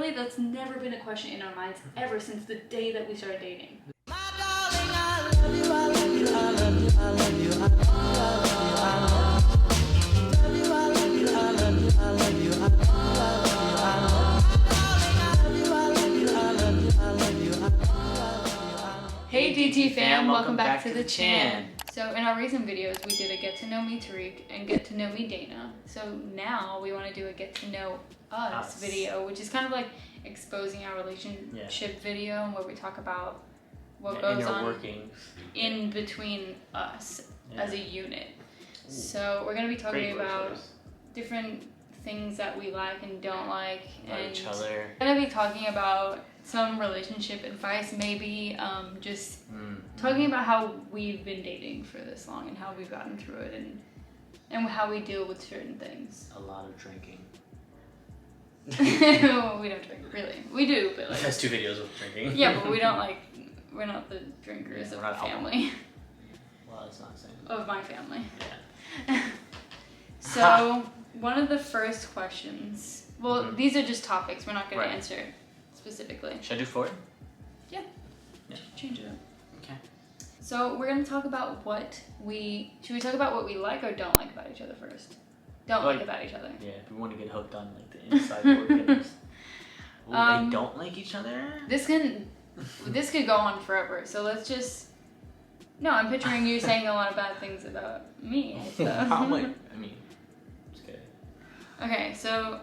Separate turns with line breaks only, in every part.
literally, that's never been a question in our minds ever since the day that we started dating. Hey DT fam, welcome back to the CHANN. So in our recent videos, we did a get to know me Tariq and get to know me Dana. So now we want to do a get to know us video, which is kind of like exposing our relationship video, and where we talk about what goes on
workings
in between us as a unit. Ooh. So we're going to be talking about different things that we like and don't like, and
each other.
We're going to be talking about some relationship advice, maybe talking about how we've been dating for this long and how we've gotten through it, and how we deal with certain things.
A lot of drinking.
We don't drink, really. We do, but like...
That's 2 videos of drinking.
Yeah, but we don't like... We're not the drinkers of our family.
Well, that's not the same.
Of my family.
Yeah.
So, one of the first questions... Well, these are just topics. We're not going to answer specifically.
Should I do 4?
Yeah. Change it up.
Okay.
So, we're going to talk about what we... Should we talk about what we like or don't like about each other first? Don't like about each other.
Yeah, if we want to get hooked on like the inside organs. They don't like each other?
This could go on forever, so let's just... No, I'm picturing you saying a lot of bad things about me. So.
How much? I mean, it's good.
Okay, so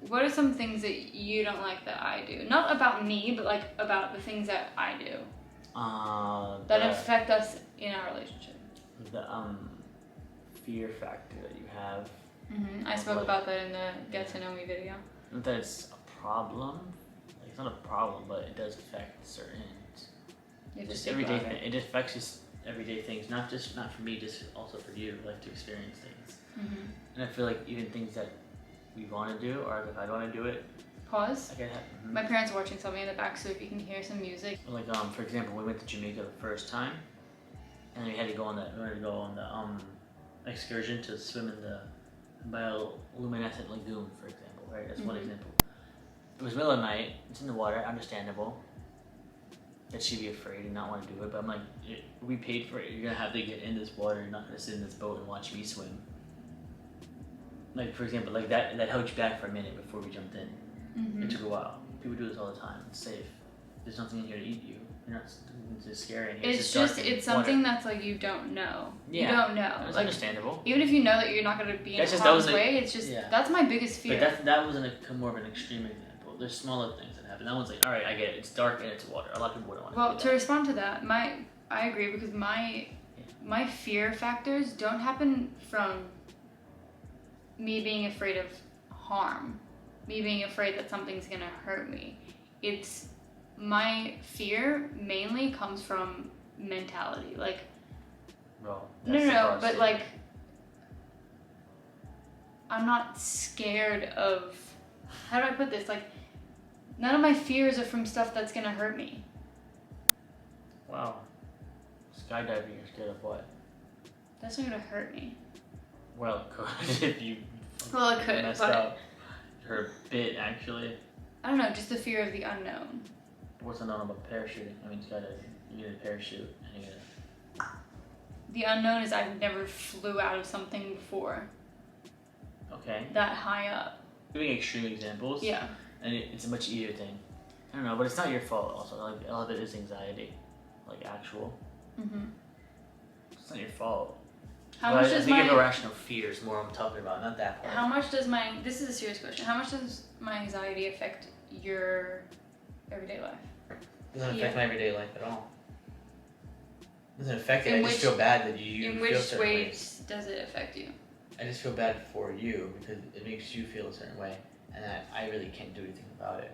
what are some things that you don't like that I do? Not about me, but like about the things that I do. That affect us in our relationship.
The fear factor that you have.
I spoke about that in the Get to Know Me video.
Not that it's a problem. Like, it's not a problem, but it does affect certain... Just everyday things. It affects just everyday things, not for me, just also for you, like to experience things. And I feel like even things that we want to do, or if I want to do it.
Pause. My parents are watching something in the back, so if you can hear some music.
Like for example, we went to Jamaica the first time, and we had to go on the excursion to swim in the bioluminescent lagoon, for example. Right, that's one example. It was middle of the night. It's in the water. Understandable that she'd be afraid and not want to do it, but I'm like, we paid for it. You're gonna have to get in this water. You're not gonna sit in this boat and watch me swim. Like, for example, like that held you back for a minute before we jumped in. It took a while. People do this all the time. It's safe. There's nothing in here to eat you. You're not. It's scary in here.
It's something that's like you don't know.
Yeah.
You don't know.
It's
like,
understandable.
Even if you know that you're not gonna be in harm's way, it's just that's my biggest fear.
But that was more of an extreme example. There's smaller things that happen. That one's like, all right, I get it. It's dark and it's water. A lot of people wouldn't want to.
Well, to respond to that, I agree, because my fear factors don't happen from me being afraid of harm, me being afraid that something's gonna hurt me. It's my fear mainly comes from mentality, like.
Well,
no, but like, I'm not scared of. How do I put this? Like, none of my fears are from stuff that's gonna hurt me.
Wow. Skydiving, you're scared of what?
That's not gonna hurt me.
Well, it could if you messed up. Or a bit, actually.
I don't know, just the fear of the unknown.
What's unknown about parachuting? I mean, skydiving. You get a parachute and you get
The unknown is I've never flew out of something before.
Okay.
That high up.
Giving extreme examples.
Yeah.
And it's a much easier thing. I don't know, but it's not your fault also. Like, a lot of it is anxiety. Like, actual. It's not your fault. I think you have irrational fears, more I'm talking about, not that part.
How much does this is a serious question, how much does my anxiety affect your everyday life?
It doesn't affect my everyday life at all. It doesn't affect it, I just feel bad that you feel certain ways.
In which ways does it affect you?
I just feel bad for you because it makes you feel a certain way, and I really can't do anything about it.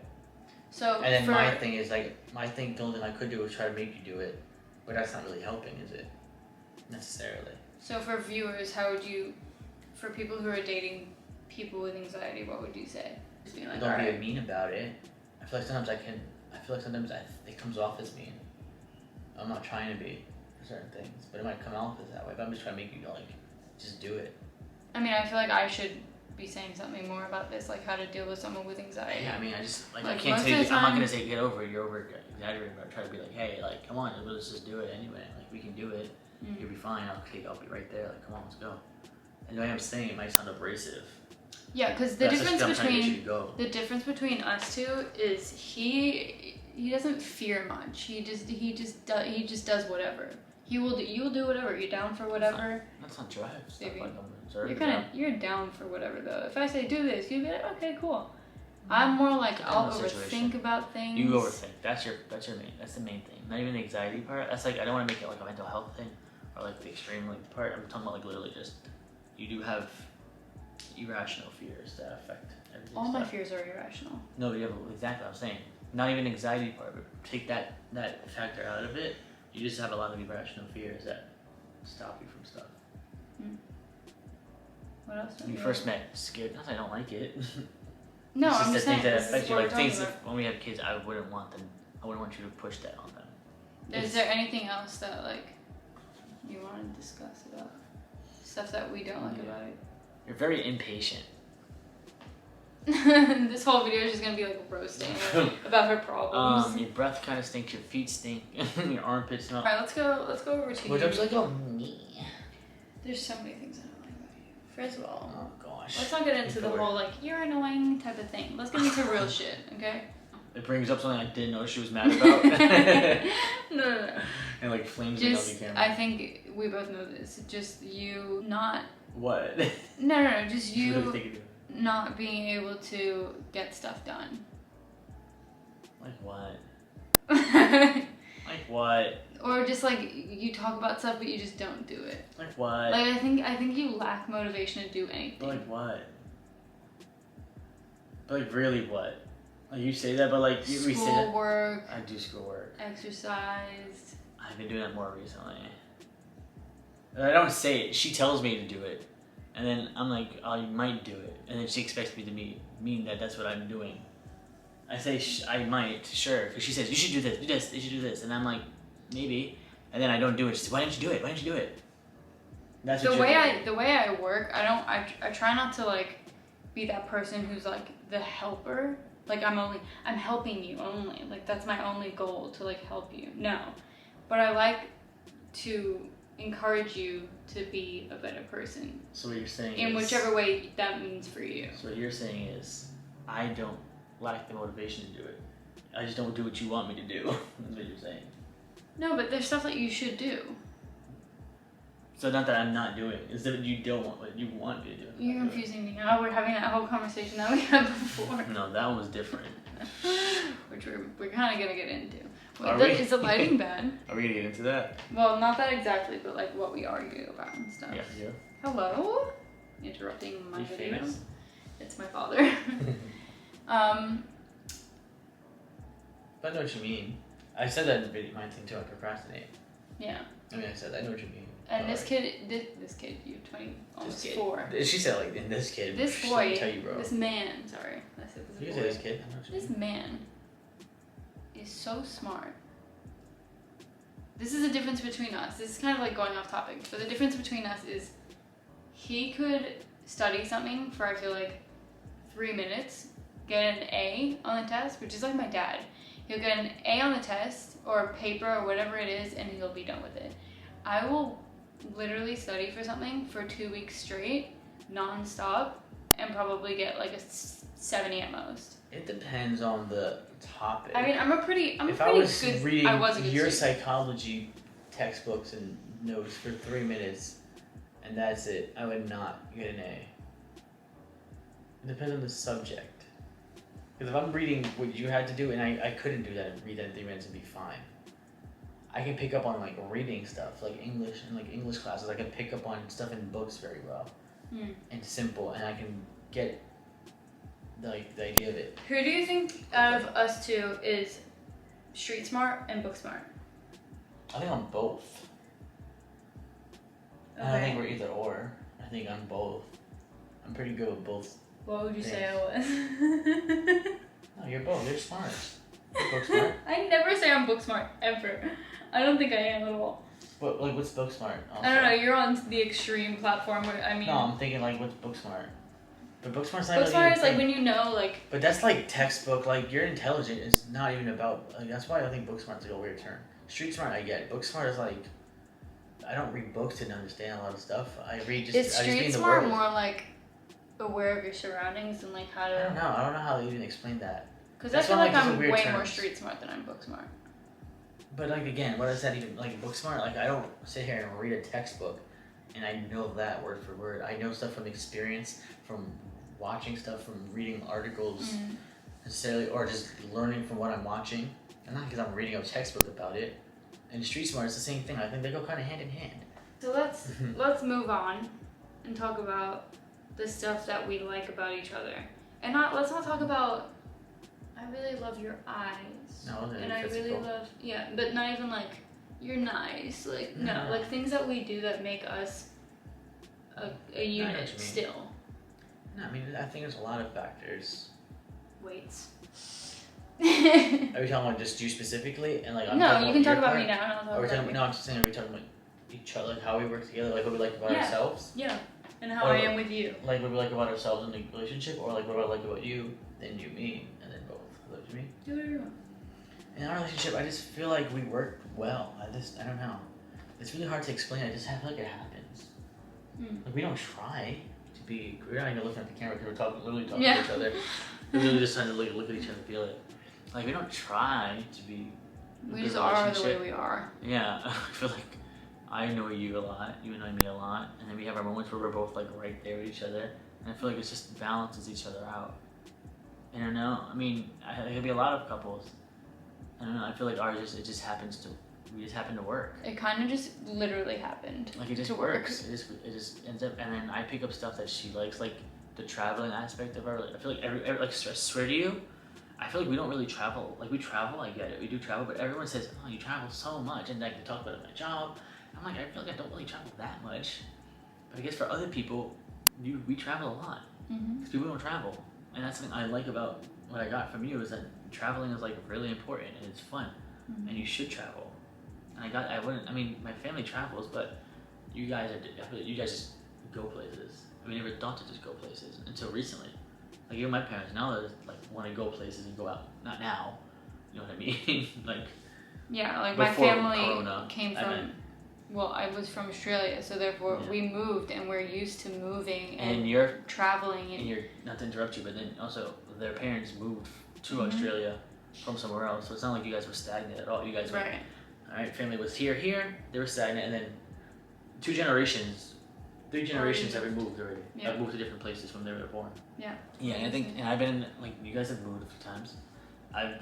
So,
and then my thing is like, the only thing I could do is try to make you do it, but that's not really helping, is it? Necessarily. So
for viewers, how would you, for people who are dating people with anxiety, what would you say? Just being like,
don't be mean about it. I feel like sometimes it comes off as mean. I'm not trying to be for certain things, but it might come off as that way. But I'm just trying to make you like, just do it.
I mean, I feel like I should be saying something more about this, like how to deal with someone with anxiety.
Yeah, I mean, I just like I
Like,
can't
most
say
of the
I'm not
time-
gonna say get over it. You're over exaggerating, but I try to be like, hey, like come on, let's just do it anyway. Like we can do it. You'll be fine. I'll be right there. Like come on, let's go. And the way I'm saying it might sound abrasive.
Yeah, because the
That's just
difference
I'm trying to get you
between
to go.
the difference between us two is he doesn't fear much. He just does whatever. You'll do whatever. You're down for whatever.
That's not drive. It's
Maybe.
not like I'm
You're down for whatever though. If I say do this, you'd be like, okay, cool. I'm more like I'll
Depends on the situation.
overthink about things.
You overthink. That's the main thing. Not even the anxiety part. That's like I don't want to make it like a mental health thing or like the extreme like part. I'm talking about like literally just you do have irrational fears that affect everything.
All my fears are irrational.
No, you have exactly what I'm saying. Not even anxiety part, but take that factor out of it. You just have a lot of irrational fears that stop you from stuff.
What else?
When you first met, scared. Not that I don't like it.
No,
it's just
I'm
the
just saying.
things that
This
affect
is
you.
what
Like
we're
things
talking
that when we have kids, I wouldn't want you to push that on them.
Is there anything else that like you want to discuss about stuff that we don't like about it?
You're very impatient.
This whole video is just gonna be like roasting her about her problems.
Your breath kind of stinks. Your feet stink. Your armpits smell.
All right, let's go over to
What
you.
don't you like about me?
There's so many things I don't like about you. First of all,
Oh gosh.
let's not get into the whole like you're annoying type of thing. Let's get into real shit, okay?
It brings up something I didn't know she was mad about.
No.
And like flames like on the
Just,
camera.
I think we both know this. Just you not.
What?
No. Just
What do you
you
think of?
not being able to get stuff done.
Like what?
Or
Like what?
just like you talk about stuff but you just don't do it.
Like what?
Like I think you lack motivation to do anything.
Like what? But like really what? Like you say that, but like we say that.
Schoolwork,
I do schoolwork.
exercise.
I've been doing that more recently. I don't say it. She tells me to do it, and then I'm like, I might do it, and then she expects me to mean that that's what I'm doing. I say I might, sure, because she says you should do this, you should do this, and I'm like, maybe, and then I don't do it. She says, why didn't you do it? Why didn't you do it? That's what
The
you're
way
doing.
I work, I try not to like be that person who's like the helper. Like I'm helping you only. Like that's my only goal, to like help you. No. But I like to encourage you to be a better person.
So what you're saying
in
is,
whichever way that means for you.
So what you're saying is, I don't lack the motivation to do it. I just don't do what you want me to do. That's what you're saying.
No, but there's stuff that you should do.
So not that I'm not doing. It's that you don't want what you want me to do.
You're confusing me now. We're having that whole conversation that we had before.
No, that one was different.
Which we're kind of going to get into.
Are we?
Is the lighting bad?
Are we gonna get into that?
Well, not that exactly, but like what we argue about and stuff.
Yeah.
Hello? Interrupting my
You
video.
famous?
It's my father.
I know what you mean. I said that in the video, my thing too. I procrastinate.
Yeah.
I mean, I know what you mean.
And
But,
this kid, you're 20, almost
kid.
4.
She said like in this kid.
This
She
boy,
didn't tell you, bro.
this man, sorry. I said
You
this
can say
boy.
this kid. I know what you
This
mean.
man is so smart. This is the difference between us. This is kind of like going off topic, but the difference between us is he could study something for, I feel like, 3 minutes, get an A on the test, which is like my dad. He'll get an A on the test or a paper or whatever it is, and he'll be done with it. I will literally study for something for 2 weeks straight, non-stop, and probably get like a 70 at most.
It depends on the topic.
I mean, I'm a pretty
if I was
good.
reading
I was a good
your
student.
psychology textbooks and notes for 3 minutes, and that's it, I would not get an A. It depends on the subject. Because if I'm reading what you had to do, and I couldn't do that and read that in 3 minutes and be fine. I can pick up on like reading stuff, like English and like English classes. I can pick up on stuff in books very well and simple, and I can get the idea of it.
Who do you think out of us two is street smart and book smart?
I think I'm both. I don't think we're either or. I think I'm both. I'm pretty good with both.
What would you say I was?
No, you're both. You're smart. You're book smart.
I never say I'm book smart ever. I don't think I am at all.
But like, what's book smart? Also?
I don't know. You're on the extreme platform where I mean.
No, I'm thinking like, what's book smart? But book smart's not
Book
really
smart
even
is like
thing.
when you know, like.
But that's like textbook. Like you're intelligent is not even about. Like, that's why I think book smart's like a weird term. Street smart, I get. Book smart is like. I don't read books to understand a lot of stuff. I read just.
Is
I just be
street
in the
smart
world.
more like aware of your surroundings and like how to?
I don't know. I don't know how to even explain that.
Because I
That's
feel
why,
like
like,
I'm
these are
way
weird
more
terms.
street smart than I'm book smart.
But like again, what does that even like book smart? Like I don't sit here and read a textbook, and I know that word for word. I know stuff from experience, from watching stuff, from reading articles, necessarily, or just learning from what I'm watching, and not because I'm reading a textbook about it. And street smart is the same thing. I think they go kind of hand in hand.
So let's move on and talk about the stuff that we like about each other, and let's not talk about. I really love your eyes.
No, they're
and I really
physical.
love but not even like you're nice. Like no,
No.
like things that we do that make us a
know what
unit
you mean.
still.
No, I mean I think there's a lot of factors.
Weights.
Are we talking about just you specifically? And like I'm
No,
talking
you can
your
talk about
part?
me now. And I'll talk
Are we
about
talking?
you.
No, I'm just saying. Are we talking about each other, like how we work together, like what we like about
Yeah.
ourselves?
Yeah, and how
Or-
I am with you.
Like what we like about ourselves in the relationship, or like what I like about you, then you me, and then both. Is that what you mean?
Do whatever you want.
In our relationship, I just feel like we work well. I don't know. It's really hard to explain. I just feel like it happens. Like we don't try to be. We're not even looking at the camera because we're literally talking to each other. We're literally just trying to look at each other and feel it. Like we don't try to be.
We
a
just
good
are the way
relationship.
we are.
Yeah, I feel like I annoy you a lot, you annoy me a lot, and then we have our moments where we're both like right there with each other, and I feel like it just balances each other out. I don't know. I mean, it could be a lot of couples. I don't know. I feel like ours we just happen to work.
It kind of just literally happened.
Like it just
to work.
works. It just ends up, and then I pick up stuff that she likes, like the traveling aspect of our. I feel like every like I swear to you, I feel like we don't really travel. Like we travel, I get it, we do travel, but everyone says, "Oh, you travel so much," and like they talk about it at my job. I'm like, I feel like I don't really travel that much, but I guess for other people, we travel a lot because people don't travel, and that's something I like about what I got from you is that traveling is like really important and it's fun, and you should travel. And I mean, my family travels, but you guys just go places. We never thought to just go places until recently. Like even my parents now they like want to go places and go out. Not now, you know what I mean? Like
Yeah, like my
before
family
Corona,
came
I
from.
meant.
Well, I was from Australia, so therefore
Yeah.
we moved, and we're used to moving
And you're
traveling.
and you're not to interrupt you, but then also their parents moved to Australia from somewhere else, so it's not like you guys were stagnant at all. You guys were
Right.
all right. Family was here, they were stagnant, and then 3 generations have moved already.
Yeah.
I've moved to different places from they were born.
Yeah.
Yeah, and I think, and I've been like you guys have moved a few times. I've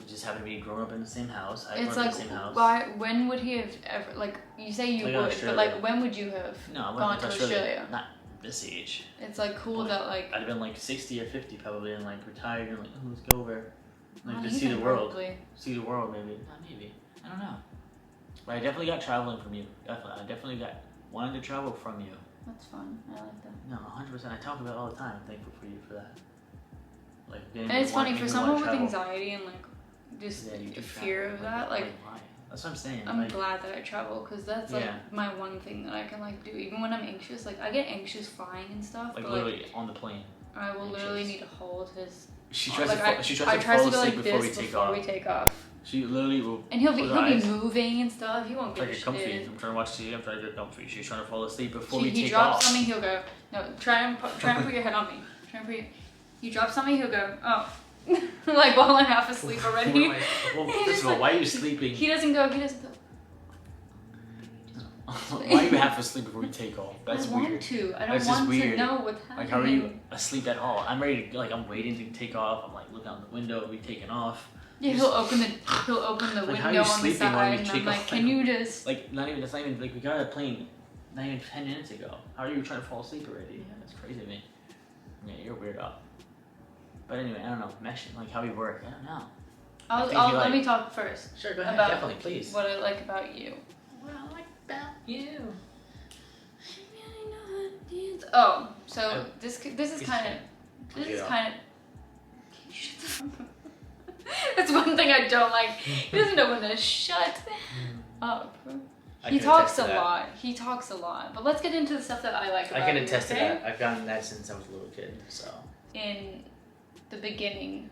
just happened to be growing up in the same house. I grew
It's
up in
like,
the same house.
why? When would he have ever? Like, you say you
Like
would,
Australia.
but like, when would you have
No, I went
gone to Australia?
Not this age.
It's like cool
But
that like.
I'd have been like 60 or 50 probably, and like retired, and like, oh, let's go over, like to
even
see the world.
probably.
See the world, maybe. Not maybe. I don't know. But I definitely got traveling from you. Definitely, I definitely got wanted to travel from you.
That's fun. I like that.
No, 100%. I talk about it all the time. I'm thankful for you for that. Like,
And it's funny for someone with
travel.
anxiety and like just
Yeah, you do
fear
travel.
of that. Like,
why? That's what I'm saying.
I'm
like,
glad that I travel because that's like
Yeah.
my one thing that I can like do. Even when I'm anxious, like I get anxious flying and stuff.
like
but
literally on the plane.
I will literally
anxious.
need to hold his.
She tries
like
to fall, she tries
I
to
try
fall
to go
asleep
like
before we
this
take
before
off.
we take off.
She literally will.
And he'll
close her
be
eyes.
moving and stuff. He won't
It's
give
like
a
you're comfy.
shit.
I'm trying to watch TV. I'm trying to get comfy. She's trying to fall asleep before we
He
take
drops
off.
something, he'll go. No, try and put your head on me. He drops something, he'll go. Oh, like while I'm half asleep already.
Well, first of all, why are you sleeping?
He doesn't go.
Why are you half asleep before we take off? That's
I want
weird.
to. I don't
That's just
want
weird.
to know what's happening.
Like, how are you asleep at all? I'm ready to, like, I'm waiting to take off. I'm like looking out the window, we taking off.
Yeah, he'll open the
Like, how are
window
you
on the
sleeping while
side,
you
and
take
I'm like,
off?
can you just?
Like, that's not even, like, we got on a plane not even 10 minutes ago. How are you trying to fall asleep already? Yeah, that's crazy to me. Yeah, you're weird up. But anyway, I don't know. Meshing, like, how we work, I don't know.
Let me talk first.
Sure, go ahead.
About
Definitely, please.
what I like about you.
What I like about you.
Oh, so this is kind of That's one thing I don't like. He doesn't know when to shut up. He talks a lot. He talks a lot. But let's get into the stuff that I like about
I can
you,
attest to
okay?
that. I've gotten that since I was a little kid, so.
In the beginning,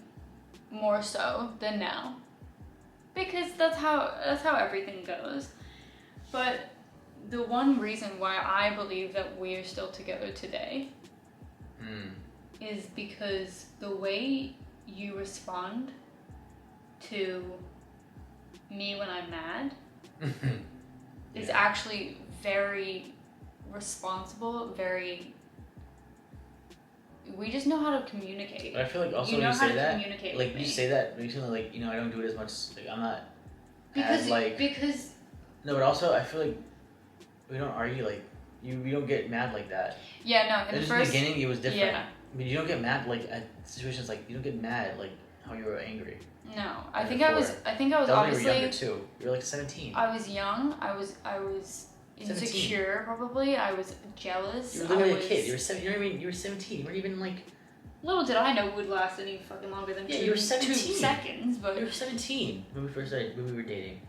more so than now. Because that's how everything goes. But the one reason why I believe that we're still together today is because the way you respond to me when I'm mad is actually very responsible, we just know how to communicate.
But I feel like also
you know
you
how
say
to
that,
communicate
like
with
you
me.
say that recently, like, you know, I don't do it as much, like, I'm not
because
as, like...
because
No, but also I feel like we don't argue, like, we don't get mad like that.
yeah, no, in the
beginning it was different.
Yeah.
I mean, you don't get mad, like, at situations, like, you don't get mad, like, how you were angry.
No, I think I was obviously...
You were younger too. You were like 17.
I was young, I was insecure
17.
probably, I was jealous.
You were literally a kid. You were 17, you weren't even like...
Little did I know it would last any fucking longer than
you were 17.
2 seconds, but...
You were 17 when we were dating,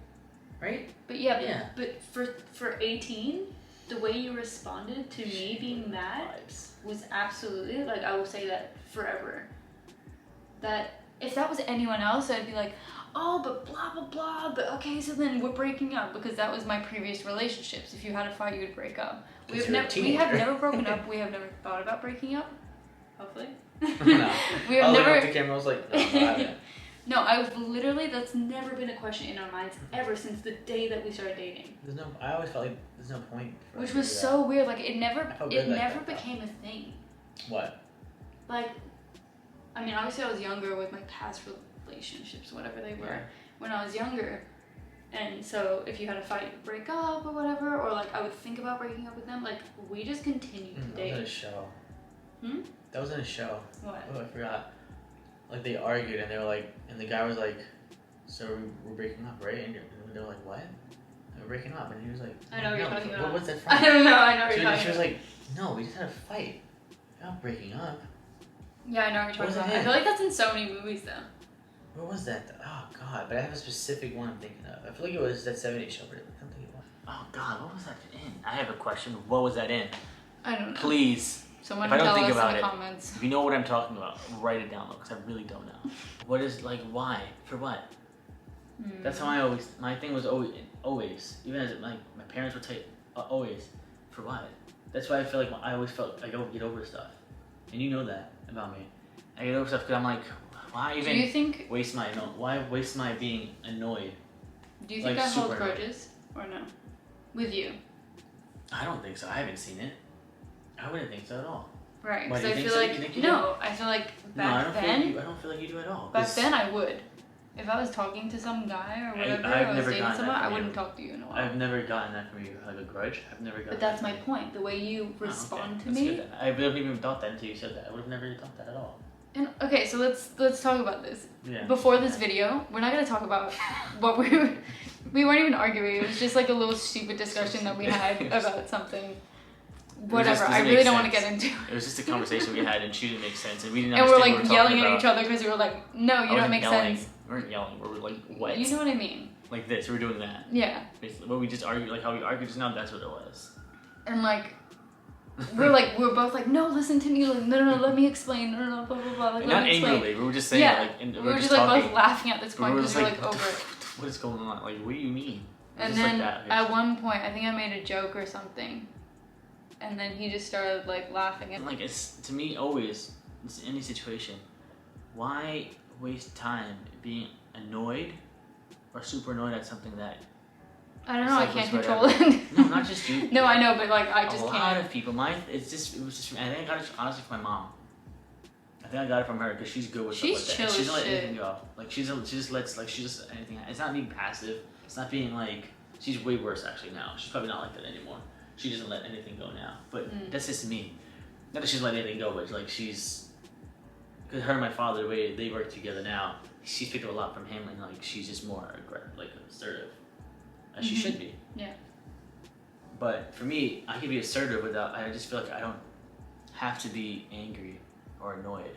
right?
But but for 18, the way you responded to me being mad was absolutely, like, I will say that forever. That if that was anyone else, I'd be like, oh, but blah, blah, blah, but okay, so then we're breaking up, because that was my previous relationships. If you had a fight, you would break up. We have never broken up. We have never thought about breaking up. Hopefully.
No.
We have never...
the camera, I was like, no, I haven't.
No, I've literally, that's never been a question in our minds ever since the day that we started dating.
I always felt like there's no point.
Which was so weird. Like, it never
that,
became a thing.
What?
Like, I mean, obviously I was younger with my past relationships, whatever they were, when I was younger. And so if you had a fight, break up or whatever, or like I would think about breaking up with them, like, we just continued to date.
That was in a show.
Hmm?
That was in a show.
What?
Oh, I forgot. Like, they argued and they were like, and the guy was like, so we're breaking up, right? And they were like, what? We're breaking up. And he was like,
I know what you're talking about.
What's that from?
I don't know, I know what you're talking
She was
about.
like, no, we just had a fight. We're not breaking up.
Yeah, I know what you're talking about. I feel like that's in so many movies, though.
Where was that? Oh, God. But I have a specific one I'm thinking of. I feel like it was that 70s show, but I'm thinking of one. Oh, God. What was that in? I have a question. What was that in?
I don't know.
Please.
Someone
if I don't
tell
think
us
about
in the
it,
comments.
if you know what I'm talking about, write it down, though, because I really don't know. What is, like, why? For what? That's how my thing was always. Even as, like, my parents would tell you, always. For what? That's why I feel like I always felt like I would get over stuff. And you know that about me. I get over stuff because I'm like, why even waste my being annoyed?
Do you think I hold grudges or no? With you?
I don't think so. I haven't seen it. I wouldn't think so at all.
Right,
Why,
because I feel like I feel like back then.
I don't feel like you do at all.
Back then I would. If I was talking to some guy or whatever, or I was dating someone, I wouldn't talk to you in a while.
I've never gotten that from you, like a grudge. I've never gotten.
But that's my point. The way you respond to
That's
me.
good. I wouldn't even thought that until you said that. I would have never thought that at all.
And okay, so let's talk about this.
Yeah.
Before this video, we're not gonna talk about what we weren't even arguing. It was just like a little stupid discussion that we had about something. Whatever. I really don't want to get into.
It was just a conversation we had, and she didn't make sense, and we didn't.
And we're
like
yelling at each other because we were like, "No, you don't make sense."
We weren't yelling. We were like, "What?"
You know what I mean?
Like this. We were doing that.
Yeah.
Basically, but we just argued, like how we argued just now. That's what it was.
And like, we're both like, "No, listen to me. Like, no, let me explain. No, blah blah blah." Like,
not angrily. We were just saying like, and
we were just like both laughing at this point because we were like over it.
What is going on? Like, what do you mean?
And then at one point, I think I made a joke or something. And then he just started like laughing.
And like, it's to me always, it's any situation, why waste time being annoyed or super annoyed at something that
I don't know, I can't control it.
No, not just you.
No, I know, but like I just can't.
A lot of people, it was just, I think I got it honestly from my mom. I think I got it from her because she's good with stuff like that.
Chill
She doesn't let
shit.
anything go. Like she just lets anything. It's not being passive. It's not being like, she's way worse actually now. She's probably not like that anymore. She doesn't let anything go now, but that's just me. Not that she's letting anything go, but like because her and my father, the way they work together now, she's picked up a lot from him, and like she's just more like assertive, as she should be.
Yeah.
But for me, I can be assertive without. I just feel like I don't have to be angry or annoyed.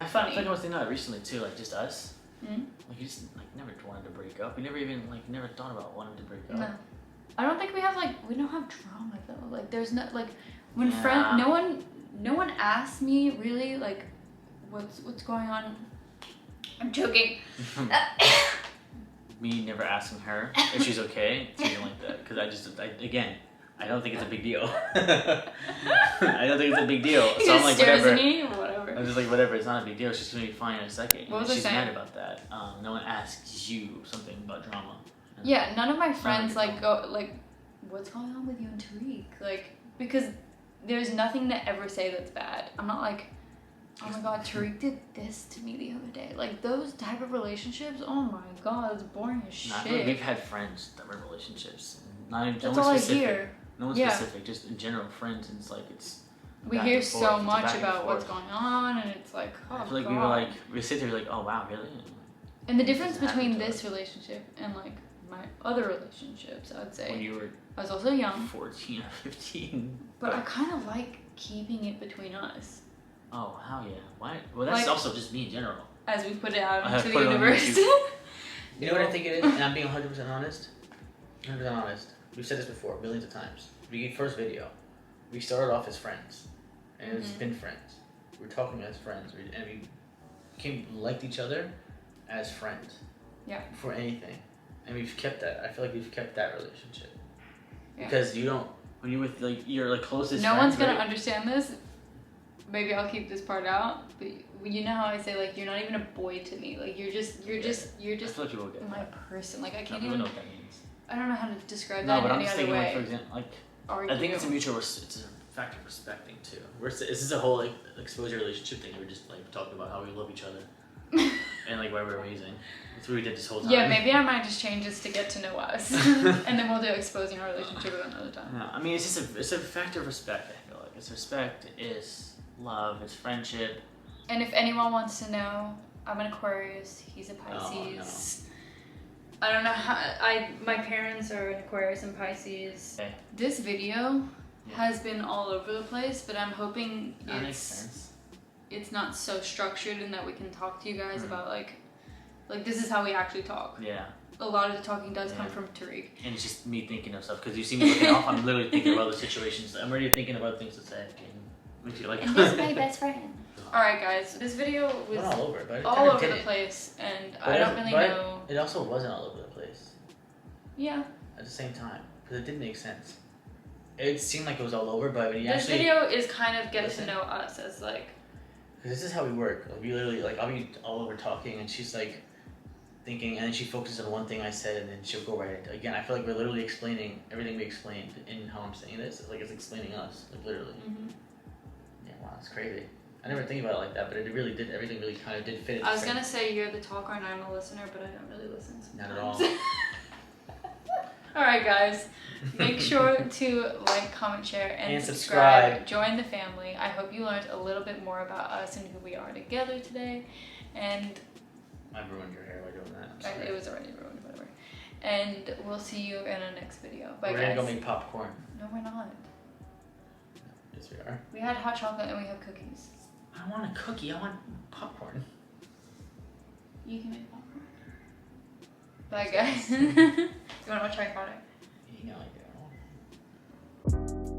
I feel like I was thinking about it recently too, like just us. Like you just like never wanted to break up. We never even never thought about wanting to break up.
No. I don't think we have we don't have drama though. Like there's no when
Yeah.
no one asks me really what's going on. I'm joking.
Me never asking her if she's okay, something like that. Because I don't think it's a big deal. I don't think it's a big deal.
He
So I'm
just
like,
stares
whatever.
at me or whatever.
I'm just like, whatever. It's not a big deal. She's gonna be fine in a second.
What was
And
I
she's
saying?
mad about that. No one asks you something about drama. And
Yeah, none of my friends
big
go what's going on with you and Tariq? Because there's nothing to ever say that's bad. I'm not like, oh my god, Tariq did this to me the other day. Like those type of relationships, oh my god, it's boring as
No, I
shit.
feel like we've had friends that were relationships. Not even
That's
no
all
one
I
specific.
hear.
No one
Yeah.
specific, just in general friends, and it's
We
back
hear
and
so
forth, it's
much
back and
about what's
forth.
going on, and it's like, oh
I feel like
god.
we sit there like, oh wow, really?
And the difference
doesn't happen
between
to
this
us.
relationship and my other relationships, I'd
When
say,
you were
I was also young,
14 or 15.
but I kind of like keeping it between us.
Oh, hell yeah. Why? Well, that's
Like-
also just me in general.
As we put it out
I have
into
put
the
it on
universe.
YouTube. You know what I think it is? And I'm being 100% honest. 100% honest. We've said this before millions of times. First video, we started off as friends. And it's
Mhm.
been friends. We're talking as friends. And we liked each other as friends.
Yeah.
Before anything. And we've kept that. I feel like we've kept that relationship.
Yeah.
Because you don't, when you're with your closest
No
friends,
one's gonna
right?
understand this. Maybe I'll keep this part out. But you know how I say you're not even a boy to me. You're just
I feel like people get
my
that.
person. I
No,
can't
people
even.
know what that means.
I don't know how to describe
No,
that
but
in
I'm
any
just
other
thinking,
way.
for example,
Argue.
I think it's a factor of respecting too. This is a whole exposure relationship thing. We're just talking about how we love each other and why we're amazing. That's what we did this whole time.
Yeah, maybe I might just change this to get to know us, and then we'll do exposing our relationship another time.
Yeah, I mean, it's a factor of respect. I feel like it's respect, it's love, it's friendship.
And if anyone wants to know, I'm an Aquarius. He's a
Oh,
Pisces. I don't know how. My parents are an Aquarius and Pisces.
Okay.
This video
Yeah.
has been all over the place, but I'm hoping
That makes sense.
it's not so structured and that we can talk to you guys
Mhm.
about this is how we actually talk.
Yeah,
A lot of the talking does come
Yeah.
from Tariq.
and it's just me thinking of stuff because you see me looking off. I'm literally thinking about the situations. I'm already thinking about things to say. Makes you
And this is my best friend. Alright guys, this video was
Went all over, but it
all
kinda
over the
didn't.
place, and
But
I don't really
but
know.
It also wasn't all over the place
Yeah.
at the same time because it didn't make sense. It seemed like it was all over, but when you
This
actually,
video is kind of get
listen.
to know us as
because this is how we work. We literally I'll be all over talking, and she's thinking, and then she focuses on one thing I said, and then she'll go right into again. I feel like we're literally explaining everything we explained in how I'm saying this. It's explaining us, literally. Yeah, wow, it's crazy. I never think about it like that, but it really did. Everything really kind of did fit.
I was gonna say you're the talker and I'm the listener, but I don't really listen
Not at
sometimes.
all.
Alright guys, make sure to like, comment, share, and
And
subscribe. Join the family. I hope you learned a little bit more about us and who we are together today. And
I ruined your hair by doing that. I'm sorry.
it was already ruined, whatever. And we'll see you in our next video. Bye
We're
guys.
gonna go make popcorn.
No, we're not.
Yes, we are.
We had hot chocolate and we have cookies.
I want a cookie. I want popcorn.
You can make popcorn. Bye guys. You wanna watch Harry Potter?
You know I do.